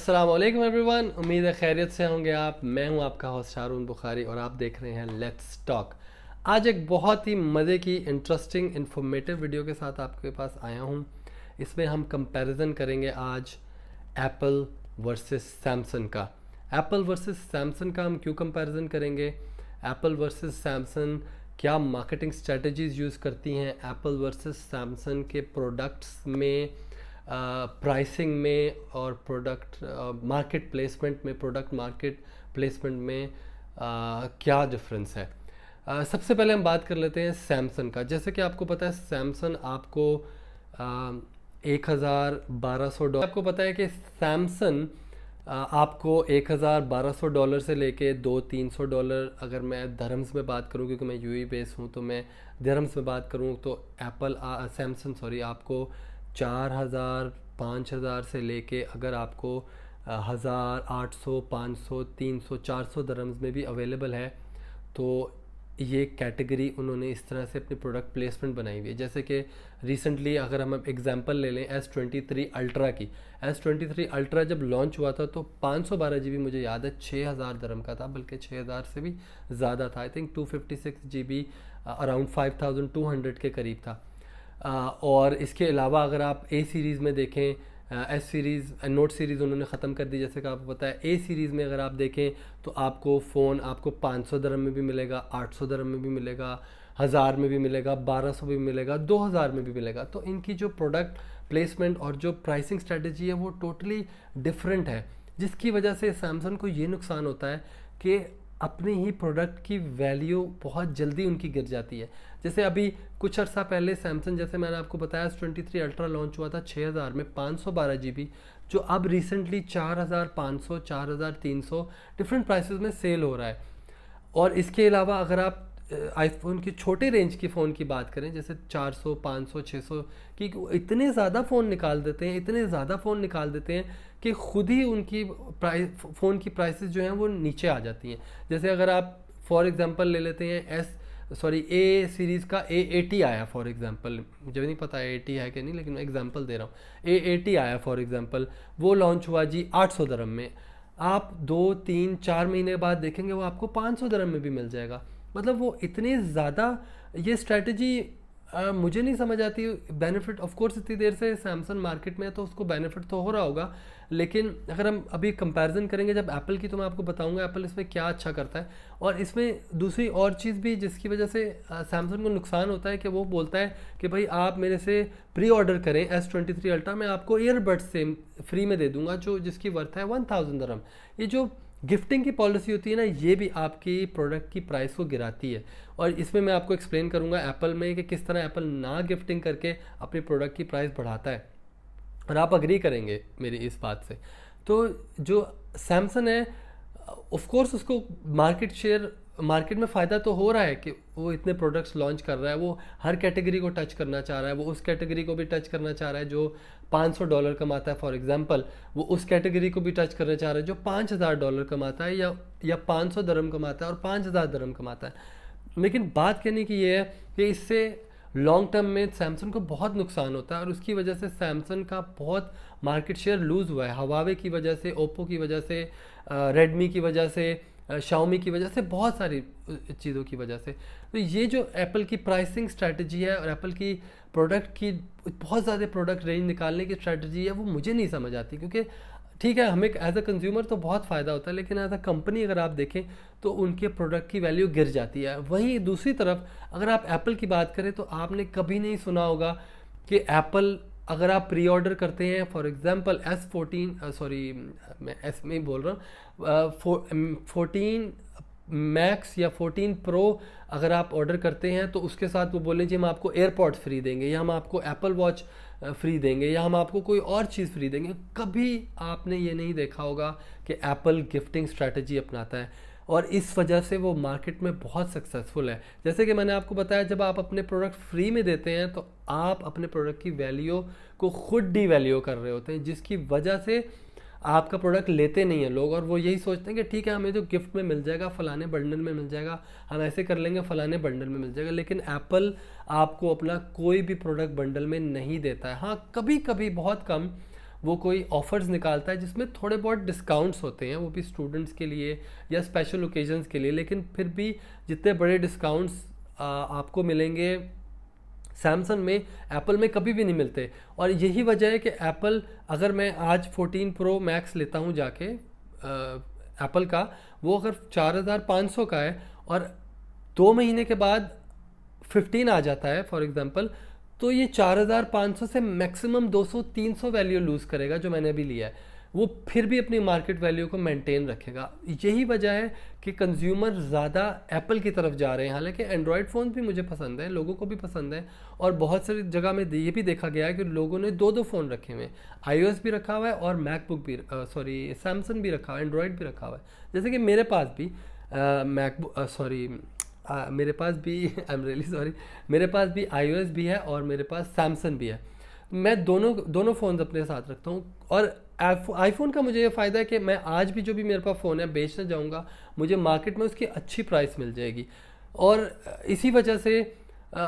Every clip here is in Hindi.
अस्सलाम वालेकुम एवरीवन, उम्मीद है खैरियत से होंगे आप। मैं हूं आपका होस्ट शारून बुखारी और आप देख रहे हैं लेट्स टॉक। आज एक बहुत ही मज़े की इंटरेस्टिंग इन्फॉर्मेटिव वीडियो के साथ आपके पास आया हूं। इसमें हम कंपैरिजन करेंगे आज एप्पल वर्सेस सैमसंग का। एप्पल वर्सेस सैमसंग का हम क्यों कंपैरिजन करेंगे, एप्पल वर्सेस सैमसंग क्या मार्केटिंग स्ट्रेटजीज़ यूज़ करती हैं, एप्पल वर्सेस सैमसंग के प्रोडक्ट्स में प्राइसिंग में और प्रोडक्ट मार्केट प्लेसमेंट में, प्रोडक्ट मार्केट प्लेसमेंट में क्या डिफरेंस है। सबसे पहले हम बात कर लेते हैं सैमसंग का। जैसे कि आपको पता है सैमसंग आपको 1,1200 आपको पता है कि सैमसंग आपको $1,1200 से लेके $200-300, अगर मैं धर्म्स में बात करूं क्योंकि मैं यूएई बेस हूं तो मैं धर्म्स में बात करूं तो सैमसंग आपको 4,000 5,000 से लेके अगर आपको 1,000 800 500 300 400 दरम्स में भी अवेलेबल है। तो ये कैटेगरी उन्होंने इस तरह से अपनी प्रोडक्ट प्लेसमेंट बनाई हुई है। जैसे कि रिसेंटली अगर हम एग्जांपल ले लें S23 अल्ट्रा की, S23 अल्ट्रा जब लॉन्च हुआ था तो 512 GB मुझे याद है 6,000 दरम का था, बल्कि 6,000 से भी ज़्यादा था। आई थिंक 256 GB अराउंड 5,200 के करीब था। और इसके अलावा अगर आप ए सीरीज़ में देखें, एस सीरीज़ नोट सीरीज़ उन्होंने ख़त्म कर दी जैसे कि आपको पता है। ए सीरीज़ में अगर आप देखें तो आपको फ़ोन आपको 500 दरम में भी मिलेगा, 800 दरम में भी मिलेगा, 1,000 में भी मिलेगा, 1,200 में भी मिलेगा, 2,000 में भी मिलेगा। तो इनकी जो प्रोडक्ट प्लेसमेंट और जो प्राइसिंग स्ट्रेटजी है वो टोटली डिफरेंट है, जिसकी वजह से सैमसंग को ये नुकसान होता है कि अपनी ही प्रोडक्ट की वैल्यू बहुत जल्दी उनकी गिर जाती है। जैसे अभी कुछ अर्सा पहले सैमसंग, जैसे मैंने आपको बताया, S23 अल्ट्रा लॉन्च हुआ था 6,000 में 512 GB, जो अब रिसेंटली 4,500 4,300 डिफरेंट प्राइसेस में सेल हो रहा है। और इसके अलावा अगर आप आईफोन की छोटे रेंज की फ़ोन की बात करें, जैसे 400 500 600 की, इतने ज़्यादा फ़ोन निकाल देते हैं, इतने ज़्यादा फ़ोन निकाल देते हैं कि खुद ही उनकी फ़ोन की प्राइसेस जो हैं वो नीचे आ जाती हैं। जैसे अगर आप फॉर एग्ज़ाम्पल ले लेते हैं ए सीरीज़ का A80 आया फॉर एग्ज़ाम्पल, मुझे नहीं पता A80 है कि नहीं, लेकिन मैं एग्ज़ाम्पल दे रहा हूँ। A80 आया फॉर एग्ज़ाम्पल, वो लॉन्च हुआ जी 800 दरम में। आप 2 3 4 महीने बाद देखेंगे वो आपको 500 दरम में भी मिल जाएगा। मतलब वो इतनी ज़्यादा, ये स्ट्रैटेजी मुझे नहीं समझ आती। बेनिफिट ऑफ कोर्स इतनी देर से सैमसंग मार्केट में है तो उसको बेनिफिट तो हो रहा होगा, लेकिन अगर हम अभी कंपैरिजन करेंगे जब एप्पल की, तो मैं आपको बताऊंगा एप्पल इसमें क्या अच्छा करता है। और इसमें दूसरी और चीज़ भी जिसकी वजह से सैमसंग को नुकसान होता है कि वो बोलता है कि भाई आप मेरे से प्री ऑर्डर करें S23 अल्ट्रा, मैं आपको ईयरबड्स से फ्री में दे दूंगा जो जिसकी वर्थ है 1,000 दरम। ये जो गिफ्टिंग की पॉलिसी होती है ना, ये भी आपकी प्रोडक्ट की प्राइस को गिराती है। और इसमें मैं आपको एक्सप्लेन करूंगा एप्पल में कि किस तरह एप्पल ना गिफ्टिंग करके अपनी प्रोडक्ट की प्राइस बढ़ाता है, और आप अग्री करेंगे मेरी इस बात से। तो जो सैमसंग है, ऑफ कोर्स उसको मार्केट में फ़ायदा तो हो रहा है कि वो इतने प्रोडक्ट्स लॉन्च कर रहा है, वो हर कैटेगरी को टच करना चाह रहा है, वो उस कैटेगरी को भी टच करना चाह रहा है जो $500 कमाता है फॉर एग्जांपल, वो उस कैटेगरी को भी टच करना चाह रहा है जो $5,000 कमाता है या 500 दरम कमाता है और 5,000 दरम कमाता है। लेकिन बात कहने की ये है कि इससे लॉन्ग टर्म में सैमसंग को बहुत नुकसान होता है, और उसकी वजह से सैमसंग का बहुत मार्केट शेयर लूज़ हुआ है। हवावे की वजह से, ओप्पो की वजह से, रेडमी की वजह से, शाओमी की वजह से, बहुत सारी चीज़ों की वजह से। तो ये जो एप्पल की प्राइसिंग स्ट्रैटेजी है और एप्पल की प्रोडक्ट की बहुत ज़्यादा प्रोडक्ट रेंज निकालने की स्ट्रैटेजी है, वो मुझे नहीं समझ आती। क्योंकि ठीक है, हमें एज अ कंज्यूमर तो बहुत फ़ायदा होता है, लेकिन एज अ कंपनी अगर आप देखें तो उनके प्रोडक्ट की वैल्यू गिर जाती है। वहीं दूसरी तरफ अगर आप एप्पल की बात करें तो आपने कभी नहीं सुना होगा कि एप्पल, अगर आप प्री ऑर्डर करते हैं फॉर एग्जांपल मैं एस में ही बोल रहा हूँ, 14 मैक्स या 14 प्रो अगर आप ऑर्डर करते हैं तो उसके साथ वो बोले जी हम आपको एयरपॉड्स फ्री देंगे, या हम आपको एप्पल वॉच फ्री देंगे, या हम आपको कोई और चीज़ फ्री देंगे। कभी आपने ये नहीं देखा होगा कि एप्पल गिफ्टिंग स्ट्रैटेजी अपनाता है, और इस वजह से वो मार्केट में बहुत सक्सेसफुल है। जैसे कि मैंने आपको बताया, जब आप अपने प्रोडक्ट फ्री में देते हैं तो आप अपने प्रोडक्ट की वैल्यू को खुद डीवैल्यू कर रहे होते हैं, जिसकी वजह से आपका प्रोडक्ट लेते नहीं हैं लोग, और वो यही सोचते हैं कि ठीक है हमें जो गिफ्ट में मिल जाएगा, फलाने बंडल में मिल जाएगा, हम ऐसे कर लेंगे, फलाने बंडल में मिल जाएगा। लेकिन एप्पल आपको अपना कोई भी प्रोडक्ट बंडल में नहीं देता है। हाँ, कभी कभी बहुत कम वो कोई ऑफर्स निकालता है जिसमें थोड़े बहुत डिस्काउंट्स होते हैं, वो भी स्टूडेंट्स के लिए या स्पेशल ओकेजन्स के लिए, लेकिन फिर भी जितने बड़े डिस्काउंट्स आपको मिलेंगे सैमसंग में, एप्पल में कभी भी नहीं मिलते। और यही वजह है कि एप्पल, अगर मैं आज 14 प्रो मैक्स लेता हूँ जाके एप्पल का, वो अगर 4500 का है और 2 महीने के बाद 15 आ जाता है फॉर एग्जांपल, तो ये 4500 से मैक्सिमम 200-300 वैल्यू लूज़ करेगा जो मैंने अभी लिया है, वो फिर भी अपनी मार्केट वैल्यू को मेंटेन रखेगा। यही वजह है कि कंज्यूमर ज़्यादा एप्पल की तरफ जा रहे हैं। हालांकि एंड्रॉयड फ़ोन भी मुझे पसंद है, लोगों को भी पसंद है, और बहुत सारी जगह में ये भी देखा गया है कि लोगों ने 2-2 फ़ोन रखे हुए हैं, iOS भी रखा हुआ है और मैकबुक भी सैमसंग भी रखा हुआ है, एंड्रॉयड भी रखा हुआ है। जैसे कि मेरे पास भी मेरे पास भी आई एम रियली सॉरी, मेरे पास भी iOS भी है और मेरे पास सैमसंग भी है। मैं दोनों फ़ोन्स अपने साथ रखता हूँ। और आईफोन का मुझे ये फ़ायदा है कि मैं आज भी जो भी मेरे पास फ़ोन है बेचने जाऊँगा, मुझे मार्केट में उसकी अच्छी प्राइस मिल जाएगी। और इसी वजह से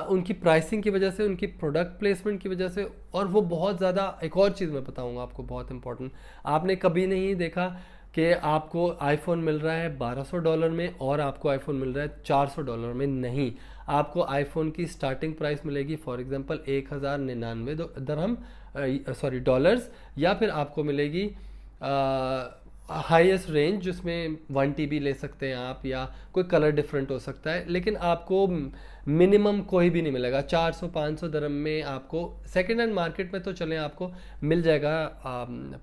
उनकी प्राइसिंग की वजह से, उनकी प्रोडक्ट प्लेसमेंट की वजह से, और वो बहुत ज़्यादा, एक और चीज़ मैं बताऊँगा आपको बहुत इंपॉर्टेंट, आपने कभी नहीं देखा कि आपको आईफोन मिल रहा है $1200 में और आपको आईफोन मिल रहा है $400 में। नहीं, आपको आईफोन की स्टार्टिंग प्राइस मिलेगी फॉर एग्जांपल 1099 दरहम डॉलर्स, या फिर आपको मिलेगी हाईएस्ट रेंज जिसमें 1 TB ले सकते हैं आप, या कोई कलर डिफरेंट हो सकता है, लेकिन आपको मिनिमम कोई भी नहीं मिलेगा। 400-500 दरम में आपको सेकेंड हैंड मार्केट में तो चलें आपको मिल जाएगा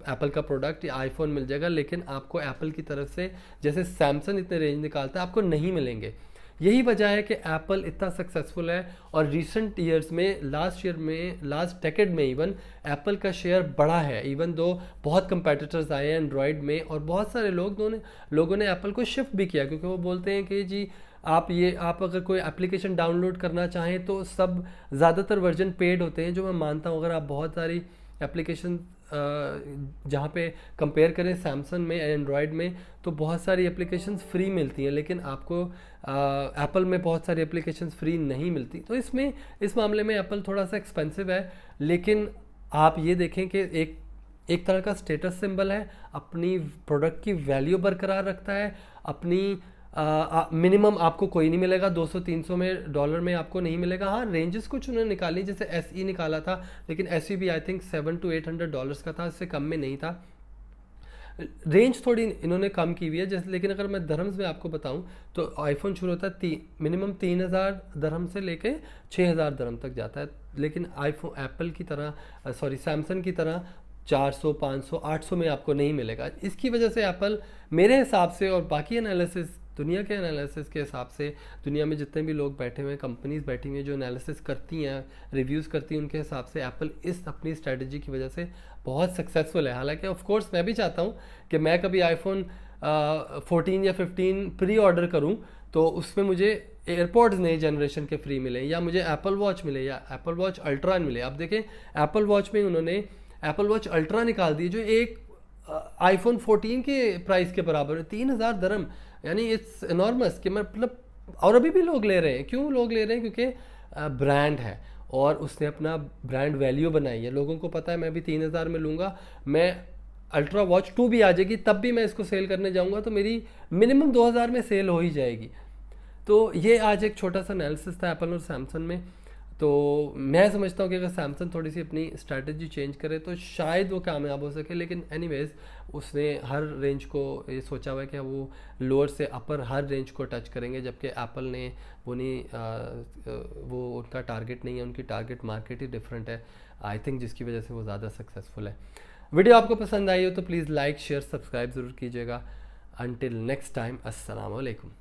एप्पल का प्रोडक्ट या आईफोन मिल जाएगा, लेकिन आपको एप्पल की तरफ से जैसे सैमसंग इतने रेंज निकालता है आपको नहीं मिलेंगे। यही वजह है कि एप्पल इतना सक्सेसफुल है। और रिसेंट ईयर्स में, लास्ट डेकेड में इवन एप्पल का शेयर बढ़ा है, इवन दो बहुत कंपेटिटर्स आए हैं एंड्रॉयड में, और बहुत सारे लोगों ने एप्पल को शिफ्ट भी किया, क्योंकि वो बोलते हैं कि जी आप अगर कोई एप्लीकेशन डाउनलोड करना चाहें तो सब ज़्यादातर वर्जन पेड होते हैं, जो मैं मानता हूँ। अगर आप बहुत सारी एप्लीकेशन जहाँ पे कंपेयर करें सैमसंग में एंड्रॉयड में, तो बहुत सारी एप्लीकेशंस फ्री मिलती हैं, लेकिन आपको एप्पल में बहुत सारी एप्लीकेशंस फ्री नहीं मिलती। तो इस मामले में एप्पल थोड़ा सा एक्सपेंसिव है, लेकिन आप ये देखें कि एक तरह का स्टेटस सिंबल है, अपनी प्रोडक्ट की वैल्यू बरकरार रखता है, अपनी मिनिमम आपको कोई नहीं मिलेगा, 200-300 में डॉलर में आपको नहीं मिलेगा। हाँ, रेंजेस कुछ उन्होंने निकाली, जैसे SE निकाला था, लेकिन SE भी आई थिंक $700-800 का था, इससे कम में नहीं था। रेंज थोड़ी इन्होंने कम की हुई है जैसे। लेकिन अगर मैं दरहम्स में आपको बताऊं तो आईफोन शुरू होता है मिनिमम 3000 दरहम से लेके 6000 दरहम तक जाता है, लेकिन आईफोन एप्पल की तरह सैमसंग की तरह 400, 500, 800 में आपको नहीं मिलेगा। इसकी वजह से एप्पल मेरे हिसाब से, और बाकी एनालिसिस, दुनिया के एनालिसिस के हिसाब से, दुनिया में जितने भी लोग बैठे हुए हैं, कंपनीज बैठी हुई हैं जो एनालिसिस करती हैं, रिव्यूज़ करती हैं, उनके हिसाब से एप्पल इस अपनी स्ट्रेटजी की वजह से बहुत सक्सेसफुल है। हालांकि ऑफ कोर्स मैं भी चाहता हूँ कि मैं कभी आईफोन 14 या 15 प्री ऑर्डर करूँ तो उसमें मुझे एयरपॉड्स नए जनरेशन के फ्री मिले, या मुझे एप्पल वॉच मिले, या एप्पल वॉच अल्ट्रा मिले। अब देखें एप्पल वॉच में उन्होंने एप्पल वॉच अल्ट्रा निकाल दी जो एक आईफोन 14 के प्राइस के बराबर है, 3000 दरम, यानी इट्स एनॉर्मस कि मतलब, और अभी भी लोग ले रहे हैं। क्यों लोग ले रहे हैं? क्योंकि ब्रांड है और उसने अपना ब्रांड वैल्यू बनाई है। लोगों को पता है मैं भी 3000 में लूँगा, मैं अल्ट्रा वॉच 2 भी आ जाएगी तब भी मैं इसको सेल करने जाऊँगा तो मेरी मिनिमम 2000 में सेल हो ही जाएगी। तो ये आज एक छोटा सा एनालिसिस था एप्पल और सैमसंग में। तो मैं समझता हूँ कि अगर सैमसंग थोड़ी सी अपनी स्ट्रैटेजी चेंज करे तो शायद वो कामयाब हो सके, लेकिन एनीवेज उसने हर रेंज को ये सोचा हुआ है कि वो लोअर से अपर हर रेंज को टच करेंगे, जबकि एप्पल ने वो उनका टारगेट नहीं है, उनकी टारगेट मार्केट ही डिफरेंट है आई थिंक, जिसकी वजह से वो ज़्यादा सक्सेसफुल है। वीडियो आपको पसंद आई हो तो प्लीज़ लाइक शेयर सब्सक्राइब ज़रूर कीजिएगा। अंटिल नेक्स्ट टाइम, अस्सलाम वालेकुम।